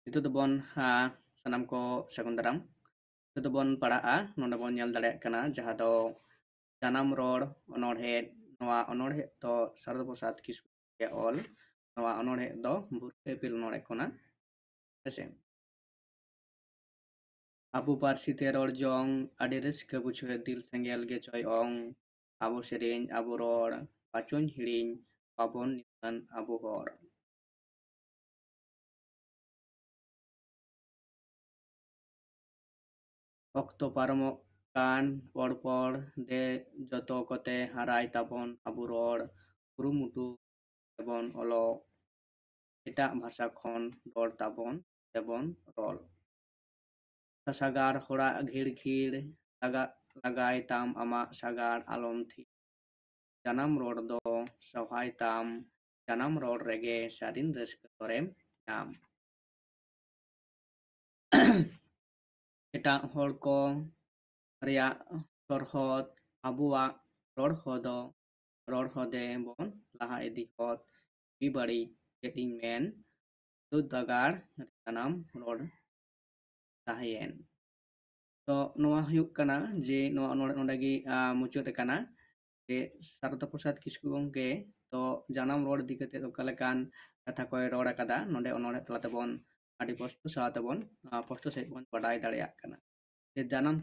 Itu debon sanam ko sagun daram. Itu debon pada'a nonde bon nyal daᱲᱮᱭᱟᱜ ᱠᱟᱱᱟ ᱡᱟᱦᱟᱸ ᱫᱚ ᱡᱟᱱᱟᱢ ᱨᱚᱲ ᱚᱱᱚᱬᱦᱮ ᱱᱚᱣᱟ ᱚᱱᱚᱬᱦᱮ ᱫᱚ ᱥᱟᱨᱚᱫᱟ ᱯᱨᱚᱥᱟᱫ ᱠᱤᱥᱠᱩ ᱜᱮ ᱚᱞ ᱱᱚᱣᱟ ᱚᱱᱚᱬᱦᱮ ᱫᱚ ᱵᱷᱩᱨᱠᱟᱹ ᱤᱯᱤᱞ ᱚᱱᱚᱬᱦᱮ ᱠᱟᱱᱟ ᱦᱮᱸᱥᱮ ᱟᱵᱚ ᱯᱟᱹᱨᱥᱤ ᱛᱮ ᱨᱚᱲ ᱡᱚᱝ ᱟᱹᱰᱤ ᱨᱟᱹᱥᱠᱟᱹ ᱵᱩᱡᱷᱟᱹᱣ ᱫᱤᱞ ᱥᱮᱸᱜᱮᱞ ᱜᱮ ᱪᱚᱭ ᱚᱝ ᱟᱵᱚ ᱥᱮᱨᱮᱧ ᱟᱵᱚ ᱨᱚᱲ ᱵᱟᱪᱚᱧ ᱦᱤᱲᱤᱧ ᱵᱟᱵᱚᱱ ᱱᱤᱥᱟᱹᱱ ᱟᱵᱚ ᱦᱚᱲ ᱚᱠᱛᱚ ᱯᱟᱨᱚᱢᱚᱜ ᱠᱟᱱ ᱯᱚᱲ ᱯᱚᱲ ᱫᱮ ᱡᱚᱛᱚ ᱠᱚᱛᱮ ᱦᱟᱨᱟᱭ ᱛᱟᱵᱚᱱ ᱟᱵᱚ ᱨᱚᱲ ᱠᱩᱨᱩᱢᱩᱴᱩ ᱛᱮᱵᱚᱱ ᱚᱞᱚᱜ ᱮᱴᱟᱜ ᱵᱷᱟষᱟ ᱠᱷᱚᱱ ᱨᱚᱲ ᱛᱟᱵᱚᱱ ᱛᱮᱵᱚᱱ ᱨᱚᱲ ᱥᱟᱜᱟᱲ ᱦᱚᱲᱟᱜ ᱜᱷᱤᱲ ᱜᱷᱤᱲ ᱞᱟᱜᱟᱭ ᱛᱟᱢ ᱟᱢᱟᱜ ᱥᱟᱜᱟᱲ ᱟᱞᱚᱢ ᱛᱷᱤᱨ ᱡᱟᱱᱟᱢ ᱨᱚᱲ ᱫᱚ ᱥᱚᱦᱟᱭ ᱛᱟᱢ ᱡᱟᱱᱟᱢ ᱨᱚᱲ ᱨᱮᱜᱮ ᱥᱟᱹᱨᱤᱱ ᱨᱟᱹᱥᱠᱟᱹ ᱫᱚᱨᱮᱢ ᱧᱟᱢ ᱮᱴᱟᱜ ᱦᱚᱲ ᱠᱚ ᱨᱮᱭᱟᱜ ᱛᱚᱨᱦᱚᱫ ᱟᱵᱚᱣᱟᱜ ᱨᱚᱲ ᱦᱚᱫᱮ ᱵᱚᱱ ᱞᱟᱦᱟ ᱤᱫᱤ ᱦᱚᱫ ᱵᱟᱹᱲᱤᱡ ᱪᱮᱫ ᱤᱧ ᱢᱮᱱ ᱫᱟᱜᱟᱲ ᱡᱟᱱᱟᱢ ᱨᱚᱲ ᱛᱟᱦᱮᱸᱭᱮᱱ ᱛᱚ ᱱᱚᱣᱟ ᱦᱩᱭᱩᱜ ᱠᱟᱱᱟ ᱡᱮ ᱱᱚᱣᱟ ᱱᱚᱰᱮ ᱜᱮ ᱢᱩᱪᱟᱹᱫ ᱟᱠᱟᱱᱟ ᱡᱮ ᱥᱟᱨᱚᱫᱟ ᱯᱨᱚᱥᱟᱫ ᱠᱤᱥᱠᱩ ᱜᱚᱢᱠᱮ ᱛᱚ ᱡᱟᱱᱟᱢ ᱨᱚᱲ ᱤᱫᱤ ᱠᱟᱛᱮ ᱚᱠᱟ ᱞᱮᱠᱟᱱ ᱠᱟᱛᱷᱟ ᱠᱚᱭ ᱨᱚᱲ ᱟᱠᱟᱫᱟ ᱱᱚᱰᱮ ᱚᱱᱚᱬᱦᱮ ᱛᱟᱞᱟ ᱛᱮᱵᱚᱱ ᱟᱹᱰᱤ ᱯᱚᱥᱴᱚ ᱥᱟᱶᱛᱮᱵᱚᱱ ᱯᱚᱥᱴᱚ ᱥᱟᱺᱦᱤᱡ ᱵᱚᱱ ᱵᱟᱰᱟᱭ ᱫᱟᱲᱮᱭᱟᱜ ᱠᱟᱱᱟ ᱡᱮ ᱡᱟᱱᱟᱢ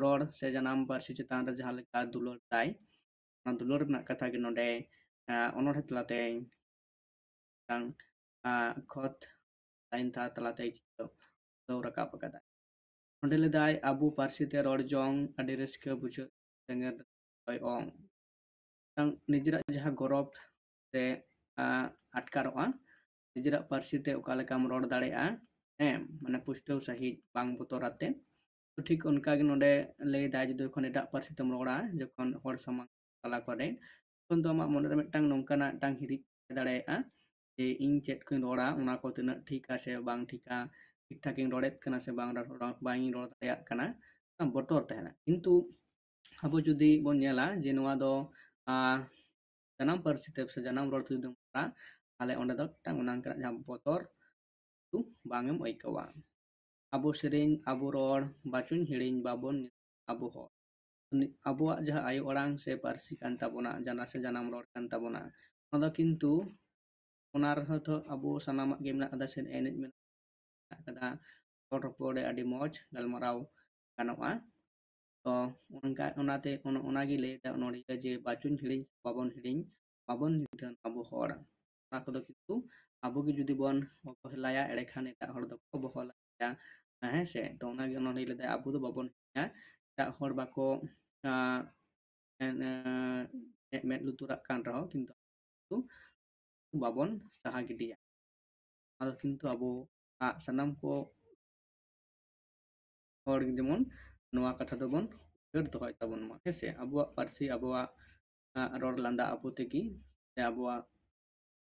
ᱨᱚᱲ ᱥᱮ ᱡᱟᱱᱟᱢ ᱯᱟᱹᱨᱥᱤ ᱪᱮᱛᱟᱱ ᱨᱮ ᱡᱟᱦᱟᱸ ᱞᱮᱠᱟ ᱫᱩᱞᱟᱹᱲ ᱛᱟᱭ ᱚᱱᱟ ᱫᱩᱞᱟᱹᱲ ᱨᱮᱱᱟᱜ ᱠᱟᱛᱷᱟ ᱜᱮ ᱱᱚᱰᱮ ᱚᱱᱚᱬᱦᱮ ᱛᱟᱞᱟᱛᱮ ᱢᱤᱫᱴᱟᱝ ᱠᱷᱚᱛ ᱞᱟᱭᱤᱱ ᱛᱟᱞᱟᱛᱮ ᱩᱛᱟᱹᱣ ᱨᱟᱠᱟᱵ ᱟᱠᱟᱫᱟ ᱚᱸᱰᱮ ᱞᱮᱫᱟᱭ ᱟᱵᱚ ᱯᱟᱹᱨᱥᱤ ᱛᱮ ᱨᱚᱲ ᱡᱚᱝ ᱟᱹᱰᱤ ᱨᱟᱹᱥᱠᱟᱹ ᱵᱩᱡᱷᱟᱹᱜ ᱥᱮᱸᱜᱮᱞ ᱪᱚᱭ ᱚᱝ ᱱᱤᱡᱮᱨᱟᱜ ᱡᱟᱦᱟᱸ ᱜᱚᱨᱚᱵ ᱥᱮ ᱟᱴᱠᱟᱨᱚᱜᱼᱟ ᱱᱤᱡᱮᱨᱟᱜ ᱯᱟᱹᱨᱥᱤ ᱛᱮ ᱚᱠᱟ ᱞᱮᱠᱟᱢ ᱨᱚᱲ ᱫᱟᱲᱮᱭᱟᱜᱼᱟ ᱦᱮᱸ ᱢᱟᱱᱮ ᱯᱩᱥᱴᱟᱹᱣ ᱥᱟᱺᱦᱤᱡ ᱵᱟᱝ ᱵᱚᱛᱚᱨ ᱟᱛᱮ ᱴᱷᱤᱠ ᱚᱱᱠᱟᱜᱮ ᱱᱚᱰᱮ ᱞᱟᱹᱭᱫᱟᱭ ᱡᱩᱫᱤ ᱡᱚᱠᱷᱚᱱ ᱮᱴᱟᱜ ᱯᱟᱹᱨᱥᱤ ᱛᱮᱢ ᱨᱚᱲᱟ ᱡᱚᱠᱷᱚᱱ ᱦᱚᱲ ᱥᱟᱢᱟᱝ ᱛᱟᱞᱟ ᱠᱚᱨᱮ তখন তো আমার মনের ᱢᱤᱫᱴᱟᱝ ᱱᱚᱝᱠᱟᱱᱟᱜ ᱢᱤᱫᱴᱟᱝ ᱦᱤᱨᱤᱡ ᱫᱟᱲᱮᱭᱟᱜᱼᱟ ᱡᱮ ᱤᱧ ᱪᱮᱫ ᱠᱚᱧ ᱨᱚᱲᱟ ᱚᱱᱟ ᱠᱚ ᱛᱤᱱᱟᱹᱜ ᱴᱷᱤᱠᱟ ᱥᱮ ᱵᱟᱝ ᱴᱷᱤᱠᱟ ᱴᱷᱤᱠ ᱴᱷᱟᱠ ᱤᱧ ᱨᱚᱲᱮᱫ ᱠᱟᱱᱟ ᱥᱮ ᱵᱟᱝ ᱤᱧ ᱨᱚᱲ ᱫᱟᱲᱮᱭᱟᱜ ᱠᱟᱱᱟ ᱵᱚᱛᱚᱨ ᱛᱟᱦᱮᱱᱟ ᱠᱤᱱᱛᱩ ᱟᱵᱚ ᱡᱩᱫᱤ ᱵᱚᱱ ᱧᱮᱞᱟ ᱡᱮ ᱱᱚᱣᱟ ᱫᱚ ᱡᱟᱱᱟᱢ ᱯᱟᱹᱨᱥᱤ ᱛᱮ ᱥᱮ ᱡᱟᱱᱟᱢ ᱨᱚᱲ ᱛᱮ ᱡᱩᱫᱤᱢ ᱨᱚᱲᱟ ᱛᱟᱦᱞᱮ ᱚᱸᱰᱮ ᱫᱚ ᱢᱤᱫᱴᱟᱝ ᱚᱱᱠᱟᱱᱟᱜ ᱡᱟᱦᱟᱸ ᱵᱚᱛᱚᱨ ᱵᱟᱝ ᱮᱢ ᱟᱹᱭᱠᱟᱹᱣᱟ ᱟᱵᱚ ᱥᱮᱨᱮᱧ ᱟᱵᱚ ᱨᱚᱲ ᱵᱟᱪᱚᱧ ᱦᱤᱲᱤᱧ ᱵᱟᱵᱚᱱ ᱟᱵᱚ ᱦᱚᱲ ᱟᱵᱚᱣᱟᱜ ᱡᱟᱦᱟᱸ ᱟᱭᱳ ᱟᱲᱟᱝ ᱥᱮ ᱯᱟᱹᱨᱥᱤ ᱠᱟᱱ ᱛᱟᱵᱚᱱᱟ ᱥᱮ ᱡᱟᱱᱟᱢ ᱨᱚᱲ ᱠᱟᱱ ᱛᱟᱵᱚᱱᱟ ᱚᱱᱟ ᱫᱚ ᱠᱤᱱᱛᱩ ᱚᱱᱟ ᱨᱮᱦᱚᱸ ᱛᱚ ᱟᱵᱚ ᱥᱟᱱᱟᱢᱟᱜ ᱜᱮ ᱢᱮᱱᱟᱜ ᱟᱠᱟᱫᱟ ᱥᱮ ᱮᱱᱮᱡ ᱢᱮᱱᱟᱜ ᱟᱠᱟᱫᱟ ᱨᱚᱲ ᱨᱚᱯᱚᱲ ᱨᱮ ᱟᱹᱰᱤ ᱢᱚᱡᱽ ᱜᱟᱞᱢᱟᱨᱟᱣ ᱜᱟᱱᱚᱜᱼᱟ ᱛᱚ ᱚᱱᱟᱛᱮ ᱚᱱᱟᱜᱮ ᱞᱟᱹᱭᱫᱟ ᱚᱱᱚᱬᱦᱤᱭᱟᱹ ᱡᱮ ᱵᱟᱪᱚᱧ ᱦᱤᱲᱤᱧ ᱵᱟᱵᱚᱱ ᱦᱤᱲᱤᱧ ᱵᱟᱵᱚᱱ ᱱᱤᱫᱷᱟᱹᱱ ᱟᱵᱚ ᱦᱚᱲ ᱚᱱᱟ ᱠᱚᱫᱚ ᱠᱤᱱᱛᱩ ᱟᱵᱚᱜᱮ ᱡᱩᱫᱤ ᱵᱚᱱ ᱚᱵᱚᱦᱮᱞᱟᱭᱟ ᱮᱲᱮ ᱠᱷᱟᱱ ᱮᱴᱟग ᱦᱚᱲ ᱫᱚᱠᱚ ᱚᱵᱚᱦᱮᱞᱟᱭᱟ ᱦᱮᱸ ᱥᱮ ᱛᱚ ᱚᱱᱟᱜᱮ ᱚᱱᱚᱬᱦᱤᱭᱟᱹ ᱞᱮᱫᱟᱭ ᱟᱵᱚ ᱫᱚ ᱵᱟᱵᱚᱱ ᱦᱤᱲᱤᱧᱟ ᱮᱴᱟᱜ ᱦᱚᱲ ᱵᱟᱠᱚ ᱢᱮᱫ ᱞᱩᱛᱩᱨᱟᱜ ᱠᱟᱱ ᱨᱮᱦᱚᱸ ᱠᱤᱱᱛᱩ ᱵᱟᱵᱚᱱ ᱥᱟᱦᱟ ᱜᱤᱰᱤᱭᱟ ᱟᱫᱚ ᱠᱤᱱᱛᱩ ᱟᱵᱚ ᱥᱟᱱᱟᱢ ᱠᱚ ᱦᱚᱲ ᱡᱮᱢᱚᱱ ᱱᱚᱣᱟ ᱠᱟᱛᱷᱟ ᱫᱚᱵᱚᱱ ᱩᱭᱦᱟᱹᱨ ᱫᱚᱦᱚᱭ ᱛᱟᱵᱚᱱ ᱢᱟ ᱦᱮᱸᱥᱮ ᱟᱵᱚᱣᱟᱜ ᱯᱟᱹᱨᱥᱤ ᱟᱵᱚᱣᱟᱜ ᱨᱚᱲ ᱞᱟᱸᱫᱟ ᱟᱵᱚ ᱛᱮᱜᱮ ᱥᱮ ᱟᱵᱚᱣᱟᱜ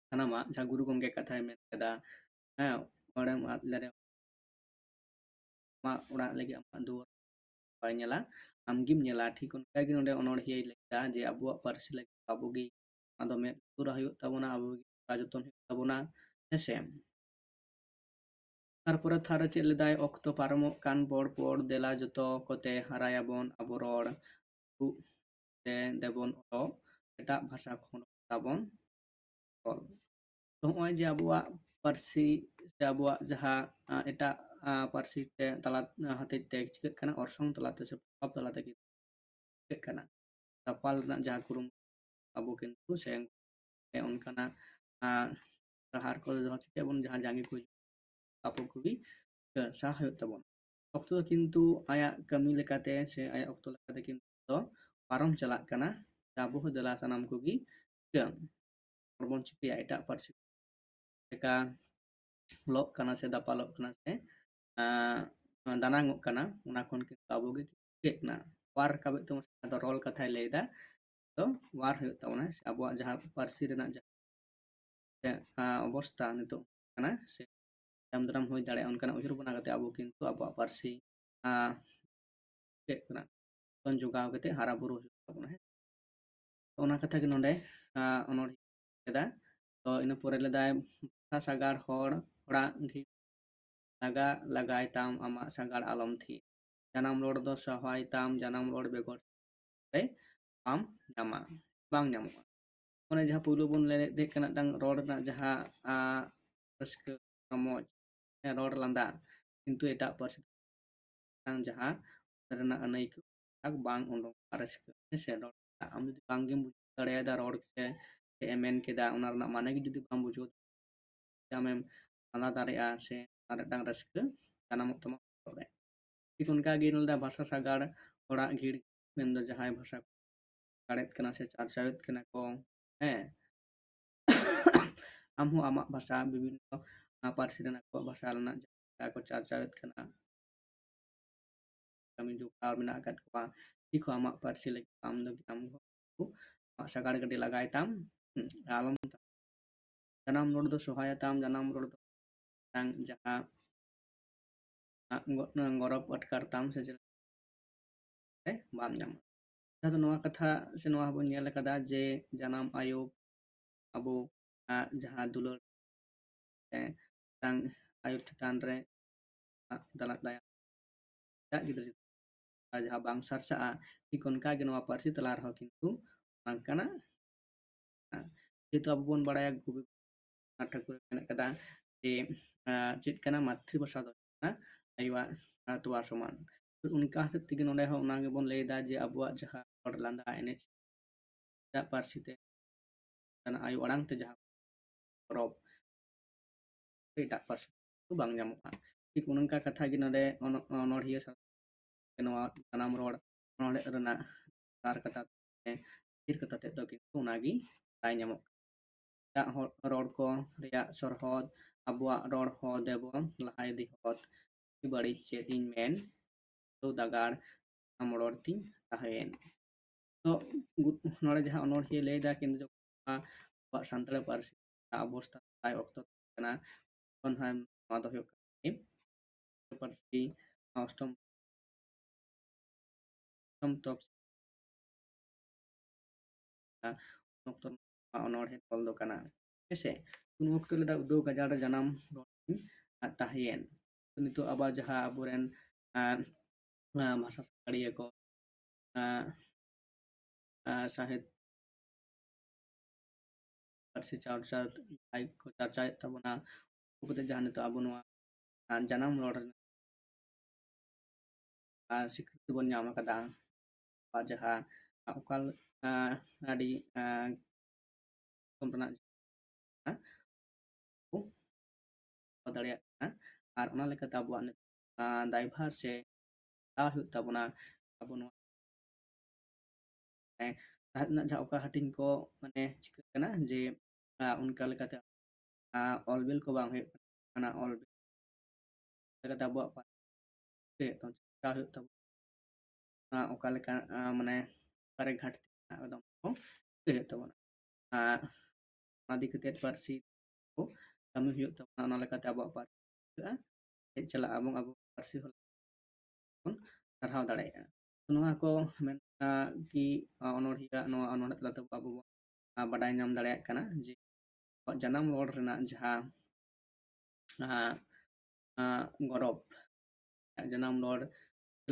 ᱥᱟᱱᱟᱢᱟᱜ ᱡᱟᱦᱟᱸ ᱜᱩᱨᱩ ᱜᱚᱢᱠᱮ ᱠᱟᱛᱷᱟᱭ ᱢᱮᱱ ᱠᱮᱫᱟ ᱦᱮᱸ ᱚᱲᱮᱢ ᱟᱫ ᱞᱮᱨᱮ ᱟᱢᱟᱜ ᱚᱲᱟᱜ ᱞᱟᱹᱜᱤᱫ ᱟᱢᱟᱜ ᱫᱩᱣᱟᱹᱨ ᱵᱟᱭ ᱧᱮᱞᱟ ᱟᱢᱜᱮᱢ ᱧᱮᱞᱟ ᱴᱷᱤᱠ ᱚᱱᱠᱟᱜᱮ ᱱᱚᱰᱮ ᱚᱱᱚᱬᱦᱤᱭᱟᱹᱭ ᱞᱟᱹᱭᱫᱟ ᱡᱮ ᱟᱵᱚᱣᱟᱜ ᱯᱟᱹᱨᱥᱤ ᱞᱟᱹᱜᱤᱫ ᱟᱵᱚᱜᱮ ᱚᱱᱟ ᱫᱚ ᱢᱮᱫ ᱞᱩᱛᱩᱨᱟᱜ ᱦᱩᱭᱩᱜ ᱛᱟᱵᱚᱱᱟ ᱟᱵᱚᱜᱮ ᱡᱚᱛᱚᱱ ᱦᱩᱭᱩᱜ ᱛᱟᱵᱚᱱᱟ ᱦᱮᱸᱥᱮ ᱛᱟᱨᱯᱚᱨᱮ ᱛᱷᱟᱨᱮ ᱪᱮᱫ ᱞᱮᱫᱟᱭ ᱚᱠᱛᱚ ᱯᱟᱨᱚᱢᱚᱜ ᱠᱟᱱ ᱯᱚᱲ ᱯᱚᱲ ᱫᱮᱞᱟ ᱡᱚᱛᱚ ᱠᱚᱛᱮ ᱦᱟᱨᱟᱭᱟᱵᱚᱱ ᱟᱵᱚ ᱨᱚᱲ ᱫᱮᱵᱚᱱ ᱚᱞᱚᱜ ᱮᱴᱟᱜ ᱵᱷᱟষᱟ ᱠᱷᱚᱱ ᱛᱟᱵᱚᱱ ᱚᱞ ᱱᱚᱜᱼᱚᱭ ᱡᱮ ᱟᱵᱚᱣᱟᱜ ᱯᱟᱹᱨᱥᱤ ᱥᱮ ᱟᱵᱚᱣᱟᱜ ᱡᱟᱦᱟᱸ ᱮᱴᱟᱜ ᱯᱟᱹᱨᱥᱤ ᱛᱮ ᱛᱟᱞᱟ ᱦᱚᱛᱮᱡ ᱛᱮ ᱪᱤᱠᱟᱹᱜ ᱠᱟᱱᱟ ᱚᱨᱥᱚᱝ ᱛᱟᱞᱟᱛᱮ ᱥᱮ ᱯᱨᱚᱵᱷᱟᱵ ᱛᱟᱞᱟ ᱛᱮᱜᱮ ᱪᱤᱠᱟᱹᱜ ᱠᱟᱱᱟ ᱫᱟᱯᱟᱞ ᱨᱮᱱᱟᱜ ᱡᱟᱦᱟᱸ ᱠᱩᱨᱩᱢᱩᱴᱩ ᱟᱵᱚ ᱠᱤᱱᱛᱩ ᱥᱮ ᱚᱱᱠᱟᱱᱟᱜ ᱰᱟᱦᱟᱨ ᱠᱚ ᱪᱤᱠᱟᱹᱭᱟᱵᱚᱱ ᱡᱟᱦᱟᱸ ᱡᱟᱸᱜᱮ ᱠᱚ ᱟᱵᱚ ᱠᱚᱜᱮ ᱥᱟᱦᱟ ᱦᱩᱭᱩᱜ ᱛᱟᱵᱚᱱᱟ ᱚᱠᱛᱚ ᱫᱚ ᱠᱤᱱᱛᱩ ᱟᱭᱟᱜ ᱠᱟᱹᱢᱤ ᱞᱮᱠᱟᱛᱮ ᱥᱮ ᱟᱭᱟᱜ ᱚᱠᱛᱚ ᱞᱮᱠᱟᱛᱮ ᱠᱤᱱᱛᱩ ᱯᱟᱨᱚᱢ ᱪᱟᱞᱟᱜ ᱠᱟᱱᱟ ᱟᱵᱚ ᱦᱚᱸ ᱫᱮᱞᱟ ᱥᱟᱱᱟᱢ ᱠᱚᱜᱮ ᱵᱚᱱ ᱪᱤᱠᱟᱹᱭᱟ ᱮᱴᱟᱜ ᱯᱟᱹᱨᱥᱤ ᱞᱮᱠᱟ ᱞᱚᱜ ᱠᱟᱱᱟ ᱥᱮ ᱫᱟᱯᱟᱞᱚᱜ ᱠᱟᱱᱟ ᱥᱮ ᱫᱟᱱᱟᱝᱚᱜ ᱠᱟᱱᱟ ᱚᱱᱟ ᱠᱷᱚᱱ ᱠᱤᱱᱛᱩ ᱟᱵᱚᱜᱮ ᱪᱤᱠᱟᱹᱜ ᱠᱟᱱᱟ ᱚᱣᱟᱨ ᱨᱟᱠᱟᱵᱮᱫ ᱛᱟᱵᱚᱱᱟ ᱟᱫᱚ ᱨᱚᱲ ᱠᱟᱛᱷᱟᱭ ᱞᱟᱹᱭᱫᱟ ᱛᱚ ᱚᱣᱟᱨ ᱦᱩᱭᱩᱜ ᱛᱟᱵᱚᱱᱟ ᱥᱮ ᱟᱵᱚᱣᱟᱜ ᱡᱟᱦᱟᱸ ᱯᱟᱹᱨᱥᱤ ᱨᱮᱱᱟᱜ ᱚᱵᱚᱥᱛᱷᱟ ᱱᱤᱛᱚᱜ ᱠᱟᱱᱟ ᱥᱮ ᱛᱟᱭᱚᱢ ᱫᱟᱨᱟᱢ ᱦᱩᱭ ᱫᱟᱲᱮᱭᱟᱜᱼᱟ ᱚᱱᱠᱟᱱᱟᱜ ᱩᱭᱦᱟᱹᱨ ᱵᱷᱟᱵᱽᱱᱟ ᱠᱟᱛᱮ ᱟᱵᱚ ᱠᱤᱱᱛᱩ ᱟᱵᱚᱣᱟᱜ ᱯᱟᱹᱨᱥᱤ ᱪᱤᱠᱟᱹᱜ ᱠᱟᱱᱟ ᱡᱚᱜᱟᱣ ᱠᱟᱛᱮ ᱦᱟᱨᱟ ᱵᱩᱨᱩ ᱦᱩᱭᱩᱜ ᱛᱟᱵᱚᱱᱟ ᱦᱮᱸ ᱚᱱᱟ ᱠᱟᱛᱷᱟ ᱜᱮ ᱱᱚᱰᱮ ᱚᱱᱚᱬᱦᱤᱭᱟᱹ ᱠᱮᱫᱟ ᱛᱚ ᱤᱱᱟᱹ ᱯᱚᱨᱮ ᱞᱮᱫᱟᱭ ᱥᱟᱜᱟᱲ ᱦᱚᱲᱟᱜ lagai tam amak sagar alom thi. Janam ror do sahai tam janam ror begor te am nyama bang nyamoa. One jaha pulu bun le kena dang ror na jaha raska ramoj ror landa kintu etak parsi dang jaha rena anaik ak bang undong raska se ror am judi bangem buj dareada ror se emen keda ona rena mane gi judi bang bujut amem ala darea se ada dang raska janamok tama rore. Tik onka gi nolda bhasa sagar orak gir mendo jahay bhasa daret kena se charchawet kena ko eh am ho amak bhasa bibinno parsi rena ko bhasa lana jaha ko charchawet kena kami jukar menak akat kwa iko amak parsi lagi am do am ko sagar gede lagai tam alom janam rod do sohaya tam janam rod do tang jaha ngorop atkar tam se bam nyam. Jahado noa katha se noa bon nyel kada je janam ayo abo jaha dulur tang ayo tetan re dalat daya gitu jaha bangsar sa ikon ka ge noa parsi telar ho kintu bangkana itu abu bon badaya gubi Thakur Menak कदा जे चेत कना मातृभाषा दो ना आयुआ तुआ समान उनका हते तिगे नोडे हो उना गे बोन लेदा जे अबुआ जहा हड़ लांदा एने दा पारसी ते तना आयु अड़ांग te jaha rob etak parsi tu bang nyamoa tik unangka katha gi node onorhiya sa noa janam rod node rena tar kata hir kata te do kintu unagi tai nyamok dak rod ko reyak sorhot abuak rod ho debo lahai di hot ibari chetin men tu dagar amror tin tahen to nore jaha onorhiya leda kintu jokha abuak santale parsi অবস্থা তাই অক্ত না konhan noa do huyuk kani parsi ostom top noktor onor he tol do kana ese un waktu leda do gajar janam tahien nitu aba jaha aburen bhasa sakariya ko sahit parsi charcha ai ko charcha tabona upate jahan itu abu noa janam rod sikriti bon nyama kada jaha ukal adi kompena daᱲᱮᱭᱟᱜ ᱠᱟᱱᱟ ᱟᱨ ᱚᱱᱟ ᱞᱮᱠᱟᱛᱮ ᱟᱵᱚᱣᱟᱜ ᱫᱟᱭᱵᱷᱟᱨ ᱥᱮ ᱦᱟᱛᱟᱣ ᱦᱩᱭᱩᱜ ᱛᱟᱵᱚᱱᱟ ᱟᱵᱚ ᱱᱚᱣᱟ ᱡᱟᱦᱟᱸ ᱛᱤᱱᱟᱹᱜ ᱡᱟᱦᱟᱸ ᱚᱠᱟ ᱦᱟᱹᱴᱤᱧ ko ᱢᱟᱱᱮ ᱪᱤᱠᱟᱹᱜ ᱠᱟᱱᱟ ᱡᱮ ᱚᱱᱠᱟ ᱞᱮᱠᱟᱛᱮ ᱚᱞ ᱵᱤᱞ ko ᱵᱟᱝ ᱦᱩᱭᱩᱜ ᱠᱟᱱᱟ ᱚᱞ ᱵᱤᱞ ᱞᱮᱠᱟᱛᱮ ᱟᱵᱚᱣᱟᱜ ᱪᱮᱥᱴᱟ ᱦᱩᱭᱩᱜ ᱛᱟᱵᱚᱱᱟ ᱚᱠᱟ ᱞᱮᱠᱟ ᱢᱟᱱᱮ ᱚᱠᱟᱨᱮ ᱜᱷᱟᱴᱛᱤ ᱢᱮᱱᱟᱜ ᱮᱠᱫᱚᱢ ᱠᱚ ᱦᱩᱭᱩᱜ ᱛᱟᱵᱚᱱᱟ ᱚᱱᱟ ᱤᱫᱤ ᱠᱟᱛᱮ ᱯᱟᱹᱨᱥᱤ ko kami huyuk tabona ona lekate abuak parsi hej chalak abong abu parsi hol pun sarhaw daᱲᱮᱭᱟᱜᱼᱟ noa ko men ki onorhiya noa onor talate abu badai nyam daᱲᱮᱭᱟᱜ kana je janam rod rena jaha gorop janam rod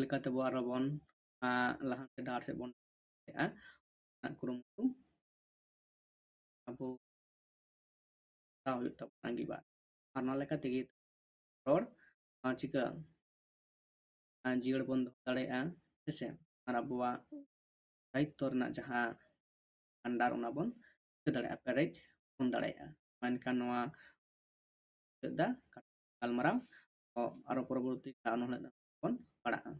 lekate bo arabon lahan te dar se bon kurumutu abu tahu huyuk tabona giba arna lekate gi rod chika jiar bon doho daᱲᱮᱭᱟᱜᱼᱟ ᱦᱮᱸᱥᱮ ᱟᱨ ᱟᱵᱚᱣᱟᱜ ᱥᱟᱦᱤᱛᱛᱚ ᱨᱮᱱᱟᱜ ᱡᱟᱦᱟᱸ ᱵᱷᱟᱱᱰᱟᱨ ᱚᱱᱟ ᱵᱚᱱ daᱲᱮᱭᱟᱜᱼᱟ ᱯᱮᱨᱮᱡ ᱵᱚᱱ daᱲᱮᱭᱟᱜᱼᱟ ᱢᱮᱱᱠᱷᱟᱱ ᱱᱚᱣᱟ ᱫᱟ ᱜᱟᱞᱢᱟᱨᱟᱣ ᱟᱨᱚ ᱯᱚᱨᱚᱵᱚᱨᱛᱤ ᱚᱱᱚᱬᱦᱮ ᱵᱚᱱ ᱯᱟᱲᱟᱜᱼᱟ